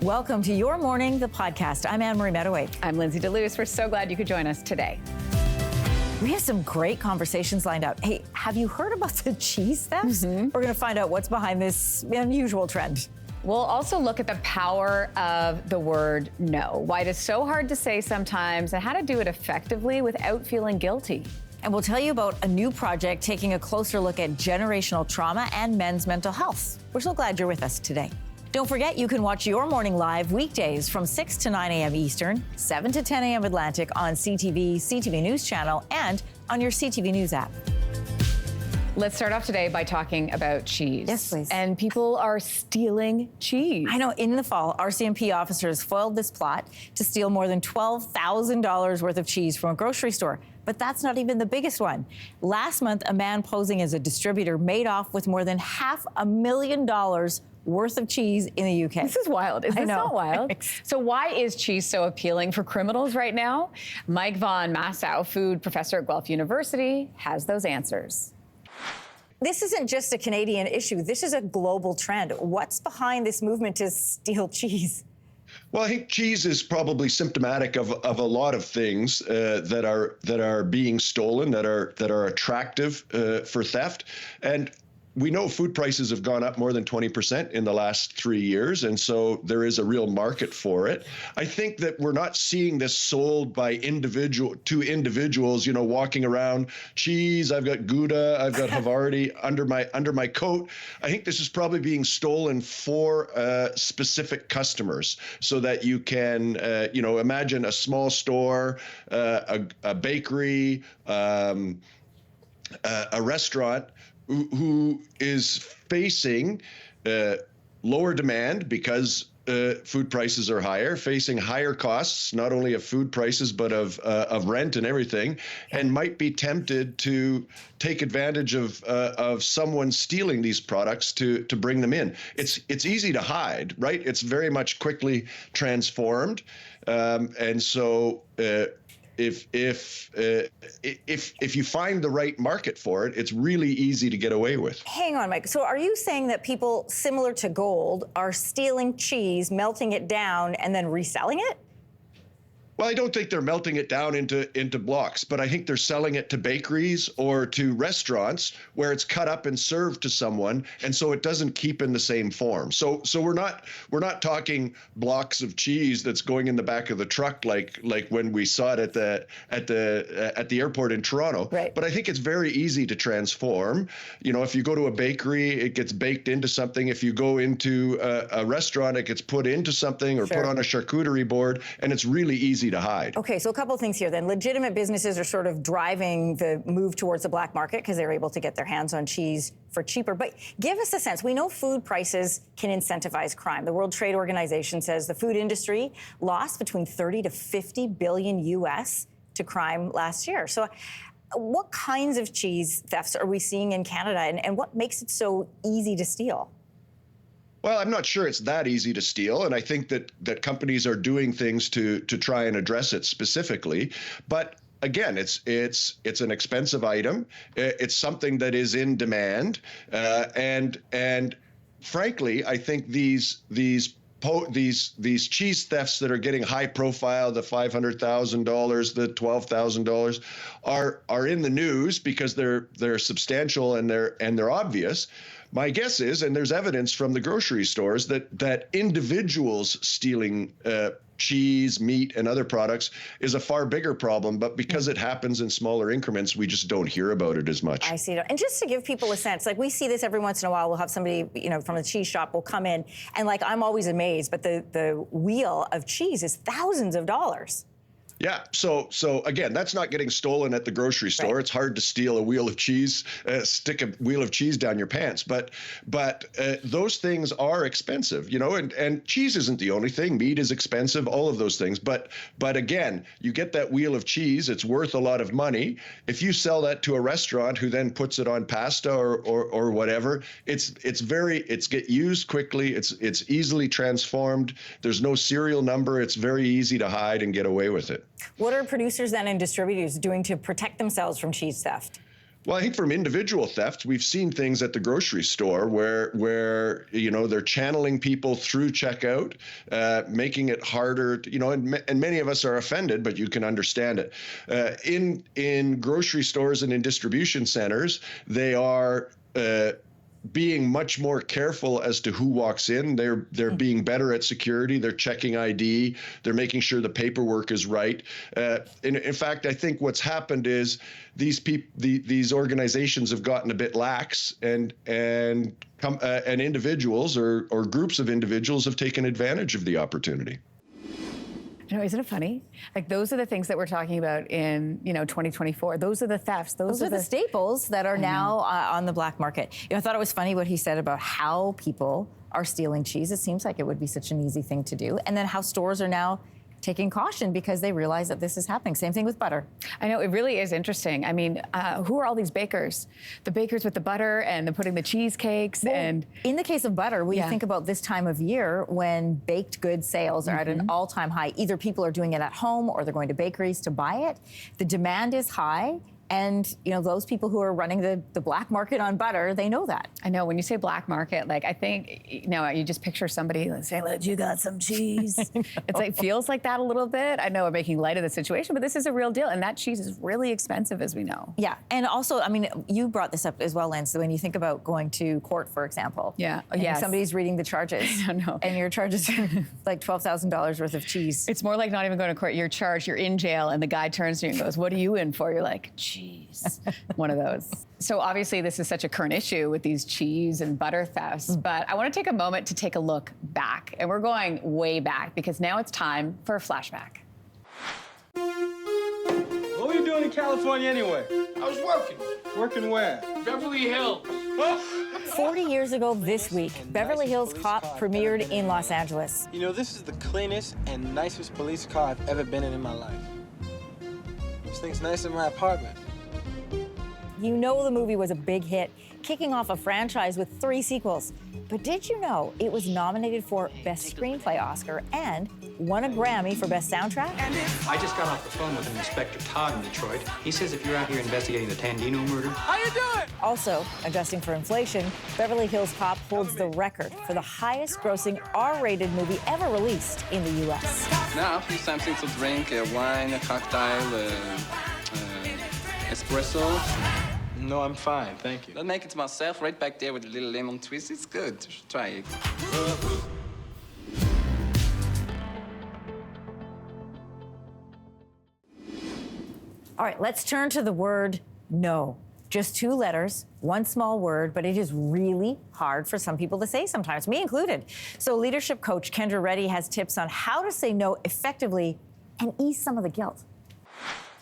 Welcome to Your Morning, the podcast. I'm Anne-Marie Mediwake. I'm Lindsey Deluce. We're so glad you could join us today. We have some great conversations lined up. Hey, have you heard about the cheese thefts? We're going to find out what's behind this unusual trend. We'll also look at the power of the word no, why it is so hard to say sometimes, and how to do it effectively without feeling guilty. And we'll tell you about a new project taking a closer look at generational trauma and men's mental health. We're so glad you're with us today. Don't forget, you can watch Your Morning live weekdays from 6 to 9 a.m. Eastern, 7 to 10 a.m. Atlantic on CTV CTV News Channel and on your CTV News app. Let's start off today by talking about cheese. Yes, please. And people are stealing cheese. I know, in the fall, RCMP officers foiled this plot to steal more than $12,000 worth of cheese from a grocery store. But that's not even the biggest one. Last month, a man posing as a distributor made off with more than $500,000 worth of cheese in the UK. This is wild. Is this not wild? So why is cheese so appealing for criminals right now? Mike von Massow, food professor at Guelph University, has those answers. This isn't just a Canadian issue. This is a global trend. What's behind this movement to steal cheese? Well, I think cheese is probably symptomatic of a lot of things that are being stolen, that are attractive for theft. And we know food prices have gone up more than 20% in the last 3 years, and so there is a real market for it. I think that we're not seeing this sold by individuals, you know, walking around, cheese, I've got Gouda, I've got Havarti under my coat. I think this is probably being stolen for specific customers, so that you can, imagine a small store, a bakery, a restaurant, who is facing lower demand because food prices are higher, facing higher costs, not only of food prices, but of rent and everything, and might be tempted to take advantage of someone stealing these products to bring them in. It's easy to hide, right? It's very much quickly transformed. And so if you find the right market for it, it's really easy to get away with. Hang on, Mike. So are you saying that people similar to gold are stealing cheese, melting it down, and then reselling it? Well, I don't think they're melting it down into blocks, but I think they're selling it to bakeries or to restaurants where it's cut up and served to someone, and so it doesn't keep in the same form. So we're not talking blocks of cheese that's going in the back of the truck like when we saw it at the airport in Toronto. Right. But I think it's very easy to transform. You know, if you go to a bakery, it gets baked into something. If you go into a restaurant, it gets put into something or put on a charcuterie board, and it's really easy to hide. Okay, so a couple of things here then. Legitimate businesses are sort of driving the move towards the black market because they're able to get their hands on cheese for cheaper. But give us a sense. We know food prices can incentivize crime. The World Trade Organization says the food industry lost between 30 to 50 billion US to crime last year. So what kinds of cheese thefts are we seeing in Canada, and what makes it so easy to steal? Well, I'm not sure it's that easy to steal, and I think that companies are doing things to try and address it specifically. But again, it's an expensive item. It's something that is in demand, and frankly, I think these cheese thefts that are getting high profile, the $500,000, the $12,000, are in the news because they're substantial and they're obvious. My guess is, and there's evidence from the grocery stores, that individuals stealing cheese, meat, and other products is a far bigger problem. But because it happens in smaller increments, we just don't hear about it as much. I see. And just to give people a sense, like we see this every once in a while, we'll have somebody, from a cheese shop will come in, and like I'm always amazed, but the wheel of cheese is thousands of dollars. Yeah. So again, that's not getting stolen at the grocery store. Right. It's hard to steal a wheel of cheese, stick a wheel of cheese down your pants. But those things are expensive, and cheese isn't the only thing. Meat is expensive, all of those things. But again, you get that wheel of cheese, it's worth a lot of money. If you sell that to a restaurant who then puts it on pasta or whatever, it's get used quickly. It's easily transformed. There's no serial number. It's very easy to hide and get away with it. What are producers then and distributors doing to protect themselves from cheese theft? Well, I think from individual theft, we've seen things at the grocery store where they're channeling people through checkout, making it harder. And many of us are offended, but you can understand it. In grocery stores and in distribution centers, they are being much more careful as to who walks in. They're being better at security. They're checking ID. They're making sure the paperwork is right. In fact, I think what's happened is these organizations have gotten a bit lax, and individuals or groups of individuals have taken advantage of the opportunity. Isn't it funny? Like, those are the things that we're talking about in, 2024. Those are the thefts. Those are the staples that are now on the black market. I thought it was funny what he said about how people are stealing cheese. It seems like it would be such an easy thing to do. And then how stores are now taking caution because they realize that this is happening. Same thing with butter. I know, it really is interesting. I mean, who are all these bakers? The bakers with the butter and putting the cheesecakes. Well, and in the case of butter, we think about this time of year when baked goods sales are at an all-time high. Either people are doing it at home or they're going to bakeries to buy it. The demand is high. And, those people who are running the black market on butter, they know that. I know, when you say black market, like, I think, you just picture somebody saying, you got some cheese. It's like, feels like that a little bit. I know we're making light of the situation, but this is a real deal. And that cheese is really expensive, as we know. Yeah. And also, I mean, you brought this up as well, Lance, when you think about going to court, for example. Yeah. And somebody's reading the charges. I know. And your charges are like $12,000 worth of cheese. It's more like not even going to court. You're charged, you're in jail, and the guy turns to you and goes, what are you in for? You're like, cheese. One of those. So obviously this is such a current issue with these cheese and butter thefts, but I want to take a moment to take a look back. And we're going way back because now it's time for a flashback. What were you doing in California anyway? I was working. Working where? Beverly Hills. 40 years ago this week, Beverly Hills Cop premiered in Los Angeles. This is the cleanest and nicest police car I've ever been in my life. This thing's nicer than my apartment. The movie was a big hit, kicking off a franchise with 3 sequels. But did you know it was nominated for Best Screenplay Oscar and won a Grammy for Best Soundtrack? I just got off the phone with Inspector Todd in Detroit. He says if you're out here investigating the Tandino murder. How you doing? Also, adjusting for inflation, Beverly Hills Cop holds the record for the highest-grossing R-rated movie ever released in the U.S. Now, please something to drink, a wine, a cocktail, espresso. No, I'm fine, thank you. I'll make it myself right back there with a little lemon twist. It's good. You should try it. All right, let's turn to the word no. Just 2 letters, 1 small word, but it is really hard for some people to say sometimes, me included. So leadership coach Kendra Reddy has tips on how to say no effectively and ease some of the guilt.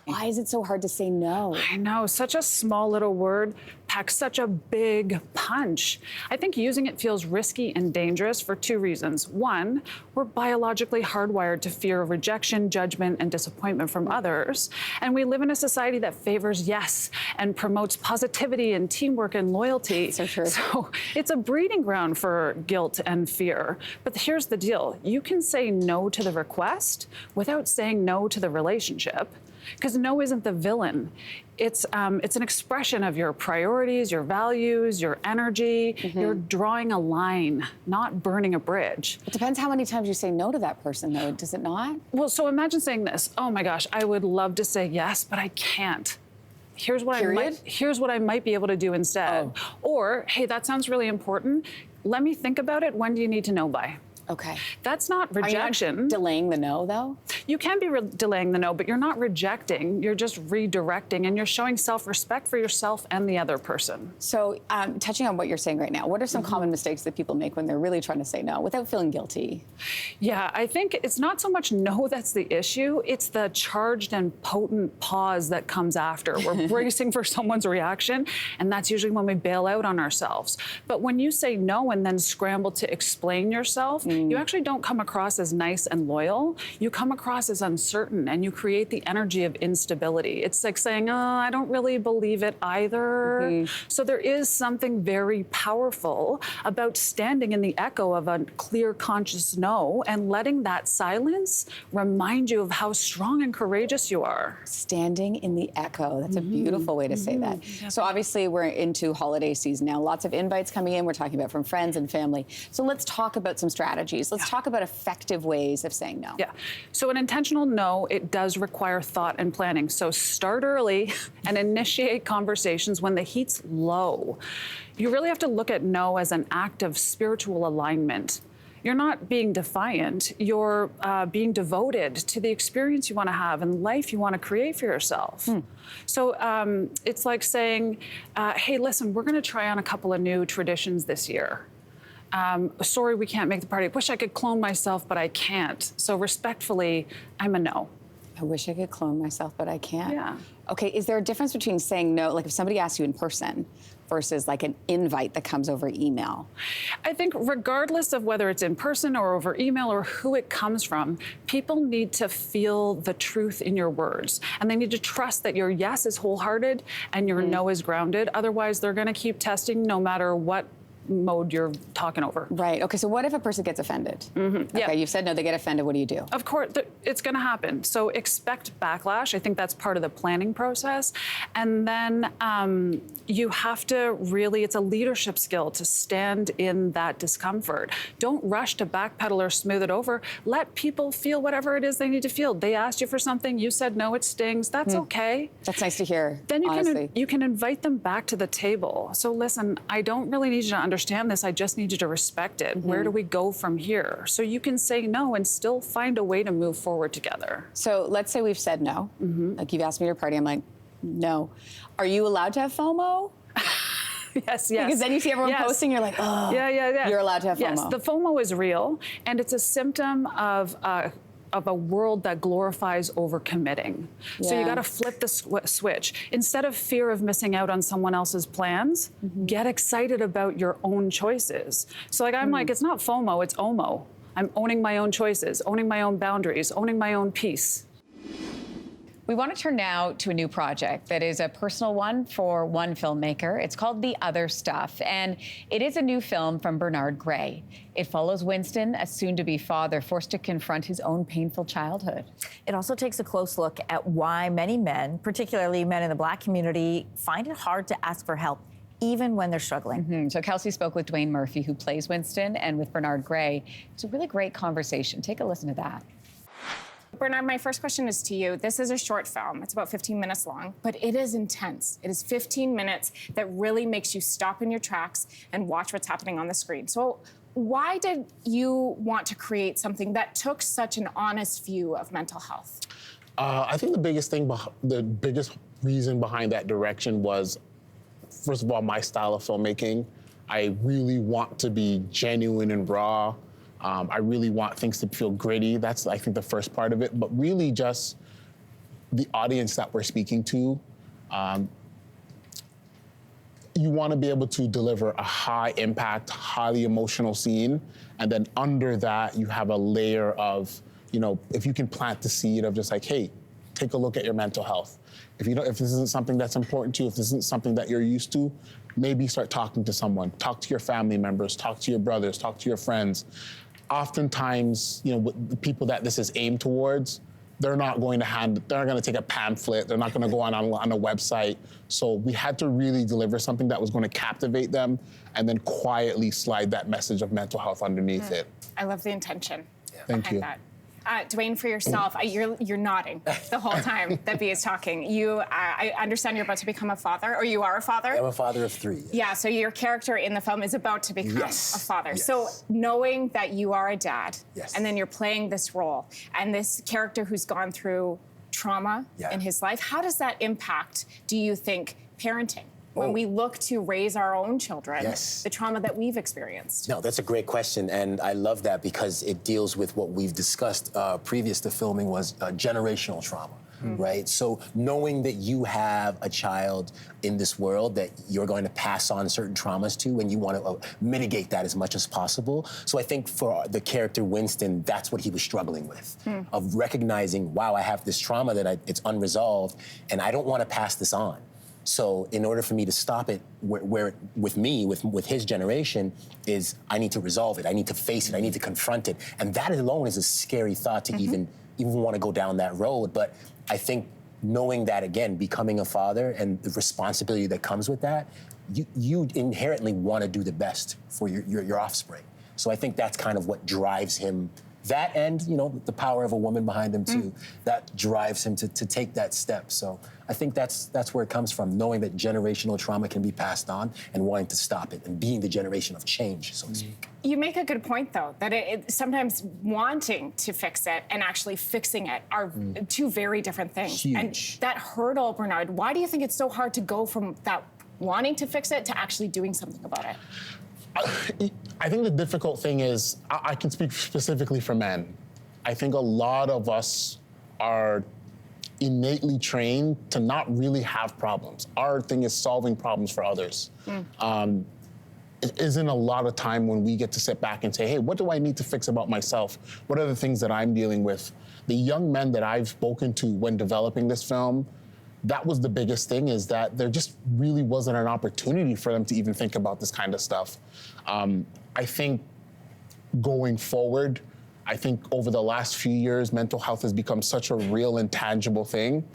Why is it so hard to say no? I know, such a small little word packs such a big punch. I think using it feels risky and dangerous for 2 reasons. 1, we're biologically hardwired to fear rejection, judgment, and disappointment from others. And we live in a society that favors yes and promotes positivity and teamwork and loyalty. So true. So it's a breeding ground for guilt and fear. But here's the deal. You can say no to the request without saying no to the relationship. Because no isn't the villain. It's an expression of your priorities, your values, your energy. You're drawing a line, not burning a bridge. It depends how many times you say no to that person, though, does it not? Well, so imagine saying this, oh my gosh, I would love to say yes, but I can't. Here's what I might be able to do instead. Or, hey, that sounds really important. Let me think about it. When do you need to know by? Okay. That's not rejection. Are you not delaying the no, though? You can be delaying the no, but you're not rejecting. You're just redirecting, and you're showing self-respect for yourself and the other person. So, touching on what you're saying right now, what are some common mistakes that people make when they're really trying to say no without feeling guilty? Yeah, I think it's not so much no that's the issue. It's the charged and potent pause that comes after. We're bracing for someone's reaction, and that's usually when we bail out on ourselves. But when you say no and then scramble to explain yourself, you actually don't come across as nice and loyal. You come across as uncertain, and you create the energy of instability. It's like saying, oh, I don't really believe it either. So there is something very powerful about standing in the echo of a clear, conscious no and letting that silence remind you of how strong and courageous you are. Standing in the echo. That's a beautiful way to say that. So obviously we're into holiday season now. Lots of invites coming in. We're talking about from friends and family. So let's talk about some strategies. Let's talk about effective ways of saying no. Yeah. So an intentional no, it does require thought and planning. So start early and initiate conversations when the heat's low. You really have to look at no as an act of spiritual alignment. You're not being defiant. You're being devoted to the experience you want to have and life you want to create for yourself. So it's like saying, hey, listen, we're going to try on a couple of new traditions this year. Sorry, we can't make the party. Wish I could clone myself, but I can't. So respectfully, I'm a no. I wish I could clone myself, but I can't. Yeah. Okay, is there a difference between saying no, like if somebody asks you in person versus like an invite that comes over email? I think regardless of whether it's in person or over email or who it comes from, people need to feel the truth in your words. And they need to trust that your yes is wholehearted and your no is grounded. Otherwise, they're going to keep testing no matter what mode you're talking over. Right. Okay, so what if a person gets offended? Okay, you've said no, they get offended. What do you do? Of course, it's going to happen. So expect backlash. I think that's part of the planning process. And then you have to really, it's a leadership skill to stand in that discomfort. Don't rush to backpedal or smooth it over. Let people feel whatever it is they need to feel. They asked you for something, you said no, it stings. That's okay. That's nice to hear, Then honestly. you can invite them back to the table. So listen, I don't really need you to understand this. I just need you to respect it. Where do we go from here? So you can say no and still find a way to move forward together. So let's say we've said no. Like you've asked me to your party. I'm like, no. Are you allowed to have FOMO? Yes. Because then you see everyone posting, you're like, oh, yeah. You're allowed to have FOMO. Yes, the FOMO is real, and it's a symptom of a world that glorifies overcommitting. So you got to flip the switch. Instead of fear of missing out on someone else's plans, get excited about your own choices. So like I'm like, it's not FOMO, it's OMO. I'm owning my own choices, owning my own boundaries, owning my own peace. We want to turn now to a new project that is a personal one for one filmmaker. It's called The Other Stuff, and it is a new film from Bernard Gray. It follows Winston, a soon-to-be father, forced to confront his own painful childhood. It also takes a close look at why many men, particularly men in the Black community, find it hard to ask for help, even when they're struggling. So Kelsey spoke with Dwayne Murphy, who plays Winston, and with Bernard Gray. It's a really great conversation. Take a listen to that. Bernard, my first question is to you. This is a short film. It's about 15 minutes long, but it is intense. It is 15 minutes that really makes you stop in your tracks and watch what's happening on the screen. So why did you want to create something that took such an honest view of mental health? I think the biggest reason behind that direction was, first of all, my style of filmmaking. I really want to be genuine and raw. I really want things to feel gritty. That's, I think, the first part of it. But really just the audience that we're speaking to. You want to be able to deliver a high impact, highly emotional scene. And then under that, you have a layer of, if you can plant the seed of just like, hey, take a look at your mental health. If this isn't something that's important to you, if this isn't something that you're used to, maybe start talking to someone. Talk to your family members, talk to your brothers, talk to your friends. Oftentimes, with the people that this is aimed towards, they're not going to take a pamphlet. They're not going to go on a website. So we had to really deliver something that was going to captivate them and then quietly slide that message of mental health underneath it. I love the intention Thank you. that. Dwayne, for yourself, you're nodding the whole time that B is talking. I understand you're about to become a father, or you are a father? I'm a father of 3. Yeah, so your character in the film is about to become a father. Yes. So knowing that you are a dad, Yes. and then you're playing this role, and this character who's gone through trauma in his life, how does that impact, do you think, parenting? When we look to raise our own children, the trauma that we've experienced? No, that's a great question, and I love that because it deals with what we've discussed previous to filming was generational trauma. right? So knowing that you have a child in this world that you're going to pass on certain traumas to, and you want to mitigate that as much as possible. So I think for the character Winston, that's what he was struggling with, of recognizing, wow, I have this trauma that it's unresolved, and I don't want to pass this on. So in order for me to stop it, where with his generation, is I need to resolve it, I need to face it, I need to confront it. And that alone is a scary thought to even want to go down that road. But I think knowing that, again, becoming a father and the responsibility that comes with that, you inherently want to do the best for your offspring. So I think that's kind of what drives him. That, and the power of a woman behind him too, that drives him to take that step. So I think that's where it comes from, knowing that generational trauma can be passed on and wanting to stop it and being the generation of change, so to speak. You make a good point, though, that it sometimes wanting to fix it and actually fixing it are two very different things. Huge. And that hurdle, Bernard, why do you think it's so hard to go from that wanting to fix it to actually doing something about it? I think the difficult thing is, I can speak specifically for men. I think a lot of us are innately trained to not really have problems. Our thing is solving problems for others. It isn't a lot of time when we get to sit back and say, hey, what do I need to fix about myself? What are the things that I'm dealing with? The young men that I've spoken to when developing this film, that was the biggest thing, is that there just really wasn't an opportunity for them to even think about this kind of stuff. I think going forward, I think over the last few years, mental health has become such a real and tangible thing.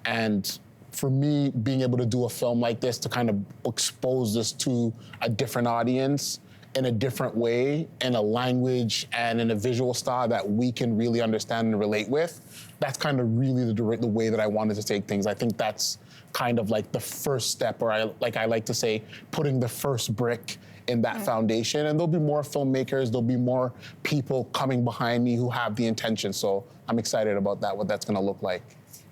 And for me, being able to do a film like this to kind of expose this to a different audience in a different way, in a language and in a visual style that we can really understand and relate with, that's kind of really the way that I wanted to take things. I think that's kind of like the first step, or I like to say, putting the first brick in that foundation. And there'll be more filmmakers, there'll be more people coming behind me who have the intention. So I'm excited about that, what that's gonna look like.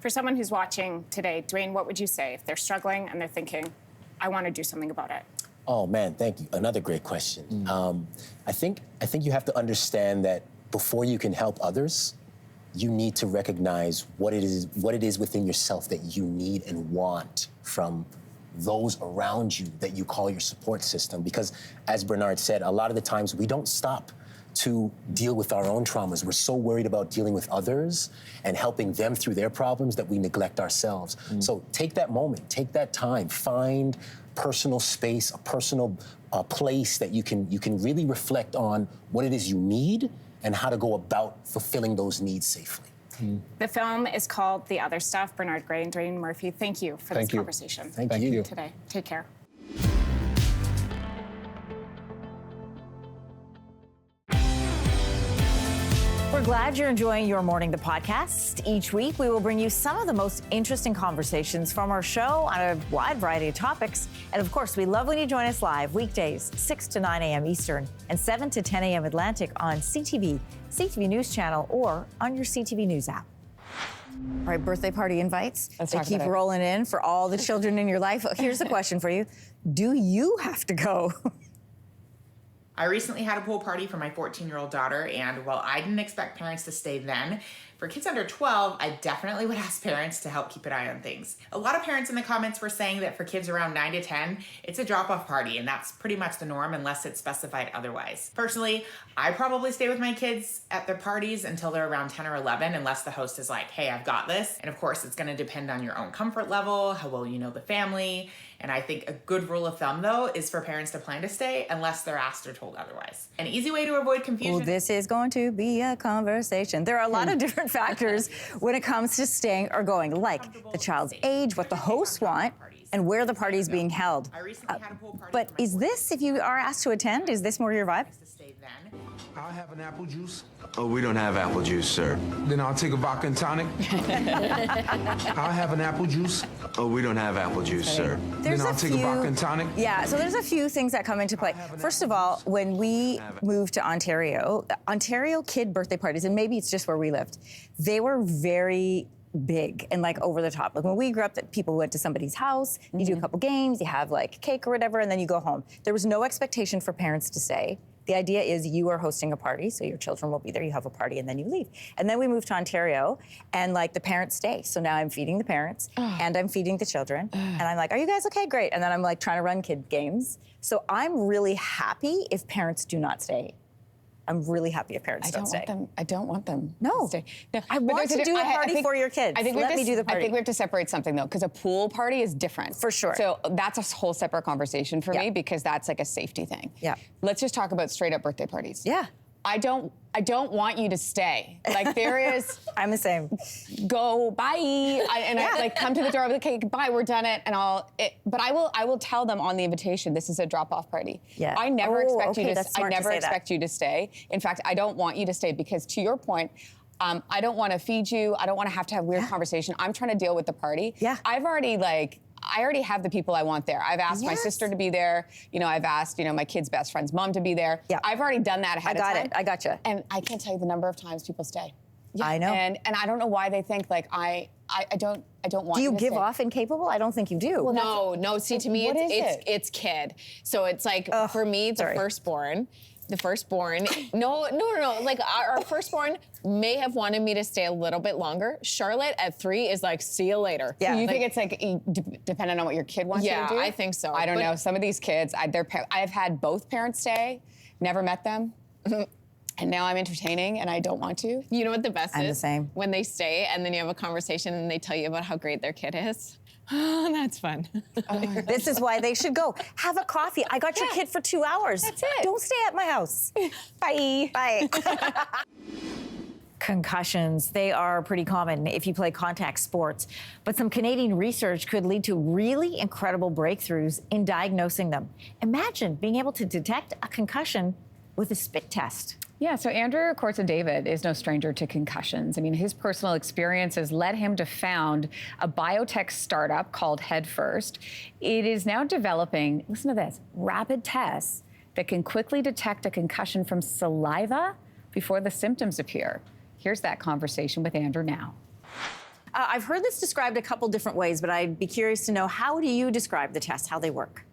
For someone who's watching today, Dwayne, what would you say if they're struggling and they're thinking, I want to do something about it? Oh man, thank you. Another great question. I think you have to understand that before you can help others, you need to recognize what it is within yourself that you need and want from those around you that you call your support system. Because as Bernard said, a lot of the times we don't stop to deal with our own traumas. We're so worried about dealing with others and helping them through their problems that we neglect ourselves. So take that moment, take that time, find personal space, a personal place that you can really reflect on what it is you need and how to go about fulfilling those needs safely. The film is called The Other Stuff. Bernard Gray and Dwayne Murphy, thank you for this conversation. Thank you today. Take care. We're glad you're enjoying Your Morning, the podcast. Each week, we will bring you some of the most interesting conversations from our show on a wide variety of topics. And of course, we love when you join us live weekdays, 6 to 9 a.m. Eastern and 7 to 10 a.m. Atlantic on CTV, CTV News Channel, or on your CTV News app. All right, birthday party invites. They keep rolling in for all the children in your life. Here's a question for you. Do you have to go? I recently had a pool party for my 14-year-old daughter, and while I didn't expect parents to stay then, for kids under 12, I definitely would ask parents to help keep an eye on things. A lot of parents in the comments were saying that for kids around 9 to 10, it's a drop-off party, and that's pretty much the norm unless it's specified otherwise. Personally, I probably stay with my kids at their parties until they're around 10 or 11, unless the host is like, hey, I've got this. And of course, it's gonna depend on your own comfort level, how well you know the family. And I think a good rule of thumb, though, is for parents to plan to stay unless they're asked or told otherwise. An easy way to avoid confusion. Well, this is going to be a conversation. There are a lot of different factors when it comes to staying or going, like the child's age, what the hosts want, and where the party is being held. But is this, if you are asked to attend, is this more your vibe? I'll have an apple juice. Oh, we don't have apple juice, sir. Then I'll take a vodka and tonic. I'll have an apple juice. Oh, we don't have apple juice, sir. Then I'll take a vodka and tonic. Yeah, so there's a few things that come into play. First of all, when we moved to Ontario kid birthday parties, and maybe it's just where we lived, they were very big and like over the top. Like when we grew up, that people went to somebody's house, you do a couple games, you have like cake or whatever, and then you go home. There was no expectation for parents to stay. The idea is you are hosting a party, so your children will be there, you have a party, and then you leave. And then we moved to Ontario, and like the parents stay. So now I'm feeding the parents, and I'm feeding the children. And I'm like, are you guys okay? Great. And then I'm like trying to run kid games. So I'm really happy if parents do not stay. I'm really happy if parents don't stay. I don't want them No. to stay. No. I want to do a party for your kids. Let me do the party. I think we have to separate something, though, because a pool party is different. For sure. So that's a whole separate conversation for me, because that's like a safety thing. Yeah. Let's just talk about straight up birthday parties. Yeah. I don't want you to stay. Like there is. I'm the same. Go bye, I like come to the door. Okay, bye. We're done it, and but I will tell them on the invitation. This is a drop-off party. Yeah. I never expect you to. That's I smart never to say expect you to stay. In fact, I don't want you to stay because, to your point, I don't want to feed you. I don't want to have weird conversation. I'm trying to deal with the party. Yeah. I already have the people I want there. I've asked my sister to be there. I've asked, my kid's best friend's mom to be there. Yeah. I've already done that ahead of time. I gotcha. And I can't tell you the number of times people stay. Yeah. I know. And I don't know why they think like I don't want. Do you to give stay. off incapable? I don't think you do. Well, No. See, to me, it's kid. So it's like for me, the firstborn. The firstborn. No. Like our firstborn may have wanted me to stay a little bit longer. Charlotte at 3 is like, see you later. Yeah. So you think it's like depending on what your kid wants you to do? Yeah, I think so. I don't know. Some of these kids, I've had both parents stay, never met them. And now I'm entertaining and I don't want to. You know what the best I'm is? the same. When they stay and then you have a conversation and they tell you about how great their kid is. Oh, that's fun. This is why they should go. Have a coffee. I got your kid for 2 hours. That's it. Don't stay at my house. Bye. Bye. Concussions, they are pretty common if you play contact sports, but some Canadian research could lead to really incredible breakthroughs in diagnosing them. Imagine being able to detect a concussion with a spit test. Yeah, so Andrew Kortson-David is no stranger to concussions. I mean, his personal experiences led him to found a biotech startup called Headfirst. It is now developing, listen to this, rapid tests that can quickly detect a concussion from saliva before the symptoms appear. Here's that conversation with Andrew now. I've heard this described a couple different ways, but I'd be curious to know, how do you describe the tests, how they work?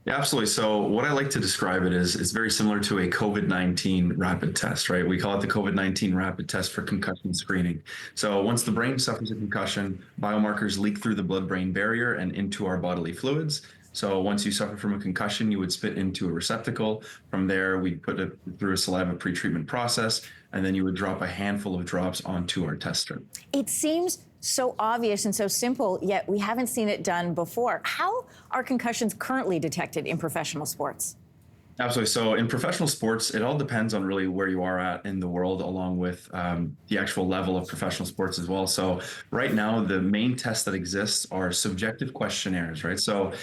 Yeah, absolutely. So what I like to describe it is it's very similar to a COVID-19 rapid test, right? We call it the COVID-19 rapid test for concussion screening. So once the brain suffers a concussion, biomarkers leak through the blood-brain barrier and into our bodily fluids. So once you suffer from a concussion, you would spit into a receptacle. From there, we'd put it through a saliva pretreatment process, and then you would drop a handful of drops onto our test strip. It seems so obvious and so simple, yet we haven't seen it done before. How are concussions currently detected in professional sports? Absolutely. So in professional sports, it all depends on really where you are at in the world, along with the actual level of professional sports as well. So right now, the main tests that exist are subjective questionnaires, right? So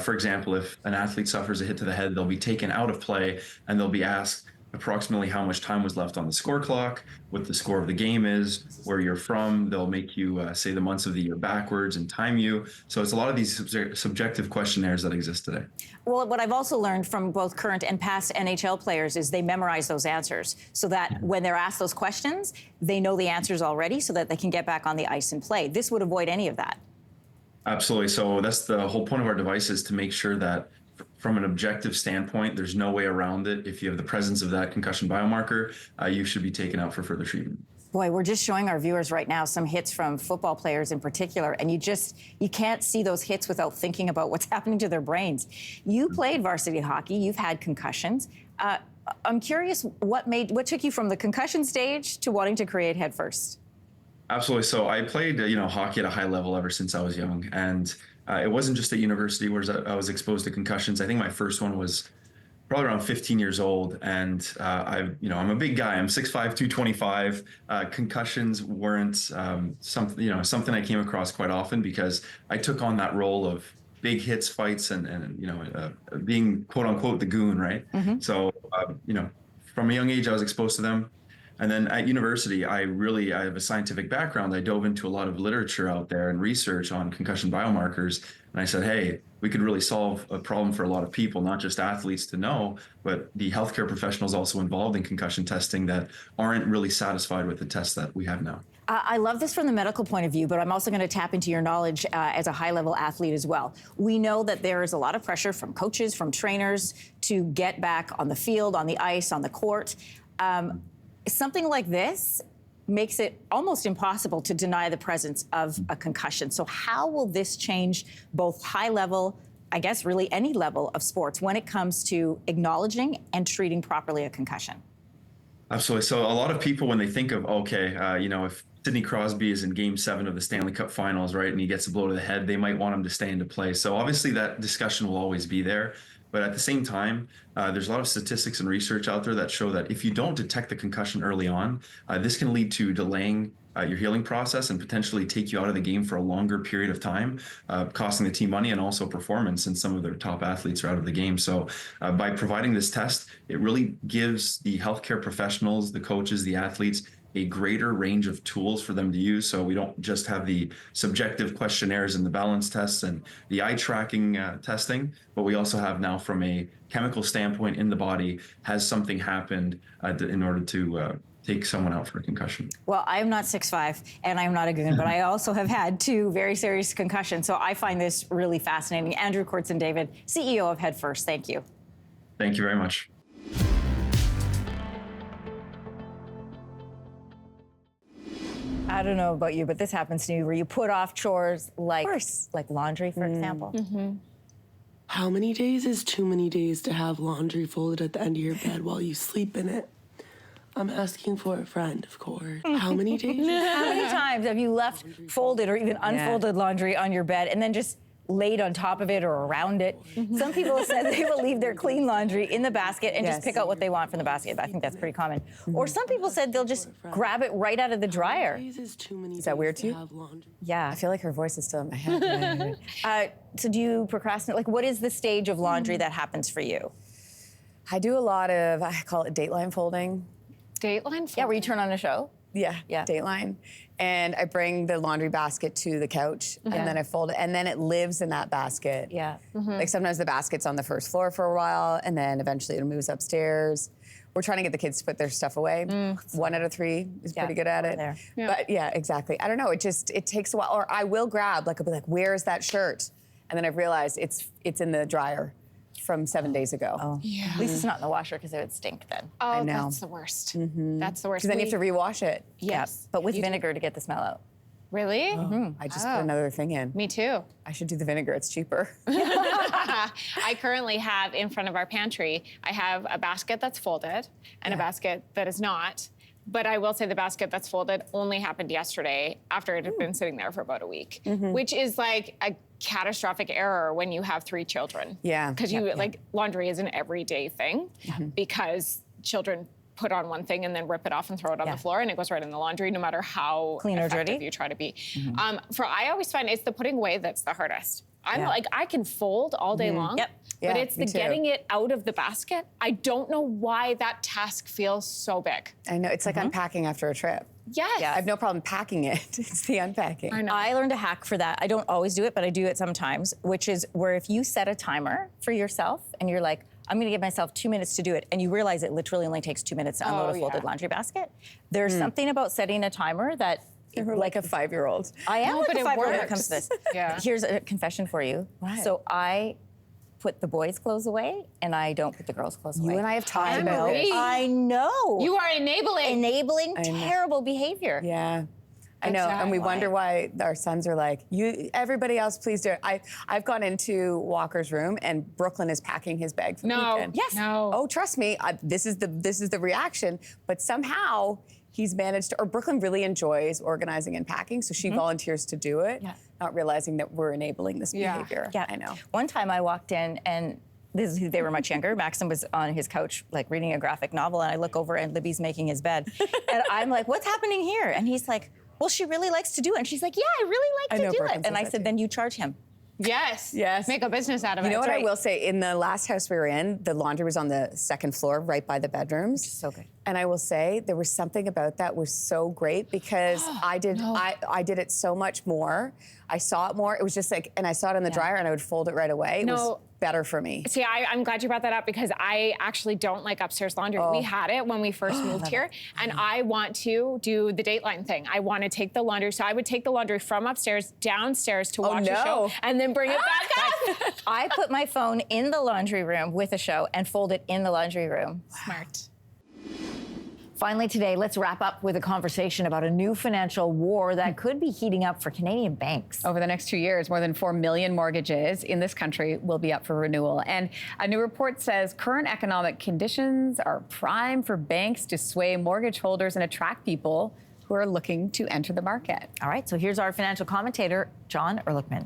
for example, if an athlete suffers a hit to the head, they'll be taken out of play and they'll be asked approximately how much time was left on the score clock, what the score of the game is, where you're from. They'll make you say the months of the year backwards and time you. So it's a lot of these subjective questionnaires that exist today. Well, what I've also learned from both current and past NHL players is they memorize those answers so that when they're asked those questions, they know the answers already so that they can get back on the ice and play. This would avoid any of that. Absolutely. So that's the whole point of our device, is to make sure that from an objective standpoint, there's no way around it. If you have the presence of that concussion biomarker, you should be taken out for further treatment. Boy, we're just showing our viewers right now some hits from football players in particular, and you can't see those hits without thinking about what's happening to their brains. You played varsity hockey, you've had concussions. I'm curious, what took you from the concussion stage to wanting to create Headfirst? Absolutely. So I played, hockey at a high level ever since I was young, and it wasn't just at university where I was exposed to concussions. I think my first one was probably around 15 years old, and I'm a big guy. I'm 6'5", 225. Concussions weren't something I came across quite often because I took on that role of big hits, fights, and being quote unquote the goon, right? Mm-hmm. So from a young age I was exposed to them. And then at university, I have a scientific background. I dove into a lot of literature out there and research on concussion biomarkers. And I said, hey, we could really solve a problem for a lot of people, not just athletes to know, but the healthcare professionals also involved in concussion testing that aren't really satisfied with the tests that we have now. I love this from the medical point of view, but I'm also going to tap into your knowledge as a high-level athlete as well. We know that there is a lot of pressure from coaches, from trainers to get back on the field, on the ice, on the court. Something like this makes it almost impossible to deny the presence of a concussion. So how will this change both high-level, I guess really any level of sports, when it comes to acknowledging and treating properly a concussion? Absolutely. So a lot of people, when they think of, okay, you know, if Sidney Crosby is in Game 7 of the Stanley Cup Finals, right, and he gets a blow to the head, they might want him to stay into play. So obviously that discussion will always be there. But at the same time, there's a lot of statistics and research out there that show that if you don't detect the concussion early on, this can lead to delaying your healing process and potentially take you out of the game for a longer period of time, costing the team money and also performance, and some of their top athletes are out of the game. So by providing this test, it really gives the healthcare professionals, the coaches, the athletes, a greater range of tools for them to use. So we don't just have the subjective questionnaires and the balance tests and the eye tracking testing, but we also have now from a chemical standpoint in the body, has something happened in order to take someone out for a concussion? Well, I'm not 6'5", and I'm not a goon, but I also have had 2 very serious concussions. So I find this really fascinating. Andrew Kortzen-David, CEO of Head First, thank you. Thank you very much. I don't know about you, but this happens to you where you put off chores like laundry, for example. How many days is too many days to have laundry folded at the end of your bed while you sleep in it? I'm asking for a friend, of course. How many days? How many times have you left folded or even unfolded laundry on your bed and then just laid on top of it or around it? Some people have said they will leave their clean laundry in the basket and just pick out what they want from the basket. I think that's pretty common. Or some people said they'll just grab it right out of the dryer. Is that weird to you? Yeah. I feel like her voice is still in my head. So do you procrastinate? Like, what is the stage of laundry that happens for you? I do a lot of, I call it dateline folding. Dateline folding? Yeah, where you turn on a show? Yeah, Dateline. And I bring the laundry basket to the couch, and then I fold it, and then it lives in that basket. Yeah. Like sometimes the basket's on the first floor for a while, and then eventually it moves upstairs. We're trying to get the kids to put their stuff away. 1 out of 3 is pretty good at it. But yeah, exactly. I don't know, it takes a while. Or I will grab, I'll be like, where's that shirt? And then I've realized it's in the dryer from 7 days ago. At least it's not in the washer because it would stink then. Oh, I know. that's the worst. That's the worst. Because then you have to rewash it. Yes. But with vinegar to get the smell out. Really? I just put another thing in. Me too. I should do the vinegar, it's cheaper. I currently have in front of our pantry, I have a basket that's folded and a basket that is not. But I will say the basket that's folded only happened yesterday after it had been sitting there for about a week, which is like a catastrophic error when you have 3 children. Yeah. Because like laundry is an everyday thing because children put on one thing and then rip it off and throw it on the floor and it goes right in the laundry no matter how clean or effective dirty you try to be. I always find it's the putting away that's the hardest. I'm like, I can fold all day long, but it's the getting it out of the basket. I don't know why that task feels so big. I know, it's like unpacking after a trip. Yes. I have no problem packing it. It's the unpacking. I know. I learned a hack for that. I don't always do it, but I do it sometimes, which is where if you set a timer for yourself and you're like, I'm gonna give myself 2 minutes to do it, and you realize it literally only takes 2 minutes to unload a folded laundry basket, there's something about setting a timer that You're like a 5-year-old. I am like a 5-year-old when it comes to this. Yeah. Here's a confession for you. What? So I put the boys' clothes away, and I don't put the girls' clothes away. You and I have talked about Anne-Marie. this. I know. You are enabling Terrible behavior. Yeah. I know, and we wonder why our sons are like, everybody else, please do it. I've gone into Walker's room, and Brooklyn is packing his bag for the weekend. Yes. No. Oh, trust me, this is the reaction. But somehow he's managed to, or Brooklyn really enjoys organizing and packing, so she volunteers to do it, not realizing that we're enabling this behavior. Yeah, I know. One time I walked in and they were much younger. Maxim was on his couch, like reading a graphic novel, and I look over and Libby's making his bed. And I'm like, what's happening here? And he's like, well, she really likes to do it. And she's like, yeah, I really like to do it. And I said, then you charge him. Yes. Yes. Make a business out of it. You know That's what right. I will say? In the last house we were in, the laundry was on the second floor, right by the bedrooms. So good. And I will say there was something about that was so great because I did it so much more. I saw it more. It was just like, and I saw it in the dryer and I would fold it right away. It was better for me. See, I'm glad you brought that up because I actually don't like upstairs laundry. We had it when we first moved here, and I want to do the Dateline thing. I want to take the laundry. So I would take the laundry from upstairs downstairs to watch a show and then bring it back up. I put my phone in the laundry room with a show and fold it in the laundry room. Smart. Finally today, let's wrap up with a conversation about a new financial war that could be heating up for Canadian banks. Over the next 2 years, more than 4 million mortgages in this country will be up for renewal. And a new report says current economic conditions are prime for banks to sway mortgage holders and attract people who are looking to enter the market. All right, so here's our financial commentator, John Ehrlichman.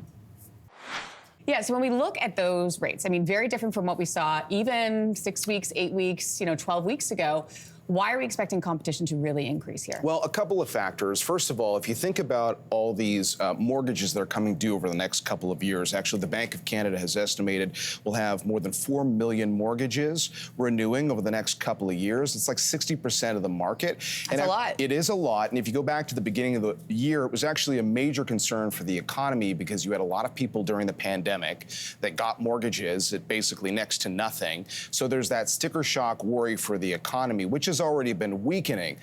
Yeah, so when we look at those rates, I mean, very different from what we saw even 6 weeks, 8 weeks, 12 weeks ago. Why are we expecting competition to really increase here? Well, a couple of factors. First of all, if you think about all these mortgages that are coming due over the next couple of years, actually the Bank of Canada has estimated we'll have more than 4 million mortgages renewing over the next couple of years. It's like 60% of the market. That's a lot. It is a lot. And if you go back to the beginning of the year, it was actually a major concern for the economy because you had a lot of people during the pandemic that got mortgages at basically next to nothing. So there's that sticker shock worry for the economy, which has already been weakening.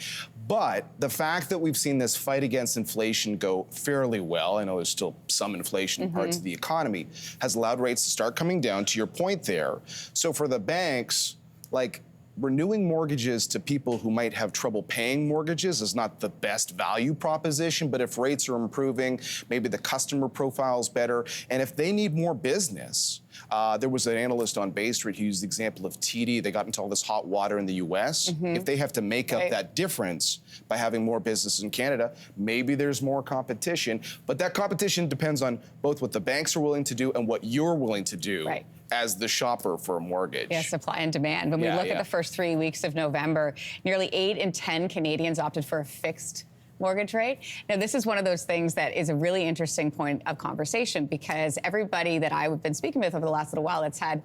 But the fact that we've seen this fight against inflation go fairly well, I know there's still some inflation in parts of the economy, has allowed rates to start coming down, to your point there. So for the banks, like, renewing mortgages to people who might have trouble paying mortgages is not the best value proposition, but if rates are improving, maybe the customer profile is better, and if they need more business, there was an analyst on Bay Street who used the example of TD. They got into all this hot water in the U.S. If they have to make up that difference by having more business in Canada, maybe there's more competition. But that competition depends on both what the banks are willing to do and what you're willing to do as the shopper for a mortgage. Yeah, supply and demand. When we look at the first 3 weeks of November, nearly 8 in 10 Canadians opted for a fixed mortgage rate. Now, this is one of those things that is a really interesting point of conversation because everybody that I've been speaking with over the last little while that's had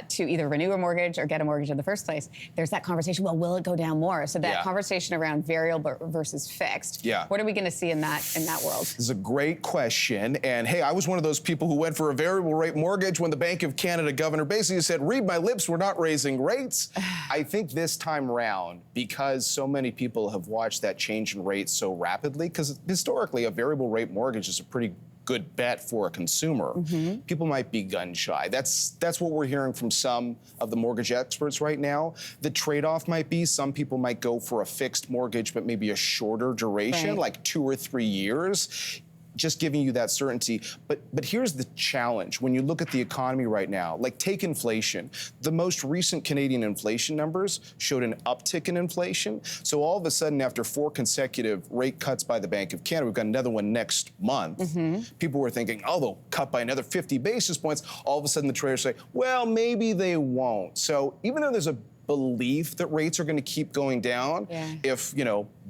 to either renew a mortgage or get a mortgage in the first place, there's that conversation, well, will it go down more? So that conversation around variable versus fixed, what are we going to see in that world? This is a great question. And hey, I was one of those people who went for a variable rate mortgage when the Bank of Canada governor basically said, read my lips, we're not raising rates. I think this time around, because so many people have watched that change in rates so rapidly, because historically a variable rate mortgage is a pretty good bet for a consumer. People might be gun shy. That's what we're hearing from some of the mortgage experts right now. The trade-off might be some people might go for a fixed mortgage, but maybe a shorter duration, like 2 or 3 years. Just giving you that certainty. But here's the challenge. When you look at the economy right now, like take inflation. The most recent Canadian inflation numbers showed an uptick in inflation. So all of a sudden, after 4 consecutive rate cuts by the Bank of Canada, we've got another one next month. People were thinking, oh, they'll cut by another 50 basis points. All of a sudden, the traders say, well, maybe they won't. So even though there's a belief that rates are going to keep going down, if,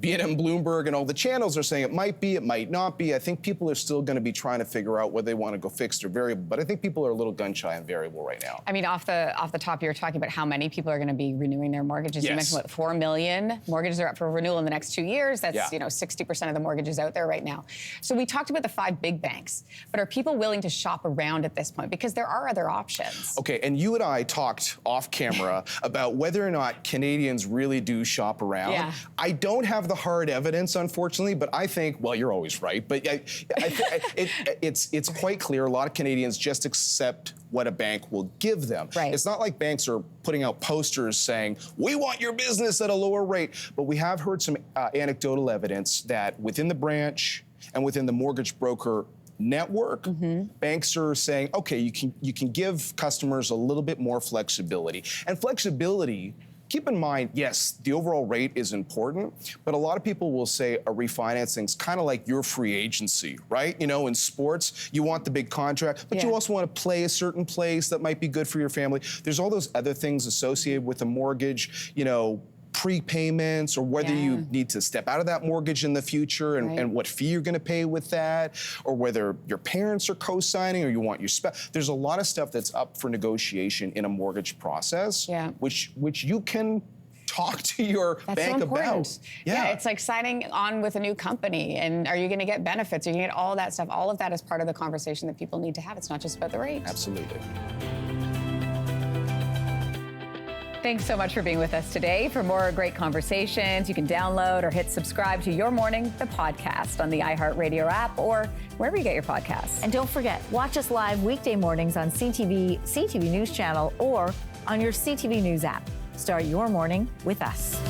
BNM Bloomberg and all the channels are saying it might be, it might not be. I think people are still going to be trying to figure out whether they want to go fixed or variable. But I think people are a little gun shy on variable right now. I mean, off the top, you were talking about how many people are going to be renewing their mortgages. You mentioned, 4 million mortgages are up for renewal in the next 2 years. That's, 60% of the mortgages out there right now. So we talked about the 5 big banks, but are people willing to shop around at this point? Because there are other options. Okay, and you and I talked off camera about whether or not Canadians really do shop around. I don't have the hard evidence, unfortunately, but I think, well, you're always right, but it's quite clear a lot of Canadians just accept what a bank will give them. It's not like banks are putting out posters saying, we want your business at a lower rate, but we have heard some anecdotal evidence that within the branch and within the mortgage broker network, banks are saying, okay, you can give customers a little bit more flexibility. And flexibility, keep in mind, yes, the overall rate is important, but a lot of people will say a refinancing is kind of like your free agency, right? In sports, you want the big contract, but you also want to play a certain place that might be good for your family. There's all those other things associated with a mortgage, prepayments, or whether you need to step out of that mortgage in the future and what fee you're going to pay with that, or whether your parents are co-signing or you want your spouse. There's a lot of stuff that's up for negotiation in a mortgage process, which you can talk to your That's bank so important. about. Yeah, it's like signing on with a new company, and are you going to get benefits? Are you going to get all that stuff? All of that is part of the conversation that people need to have. It's not just about the rate. Absolutely. Thanks so much for being with us today. For more great conversations, you can download or hit subscribe to Your Morning, the podcast, on the iHeartRadio app or wherever you get your podcasts. And don't forget, watch us live weekday mornings on CTV CTV News Channel or on your CTV News app. Start your morning with us.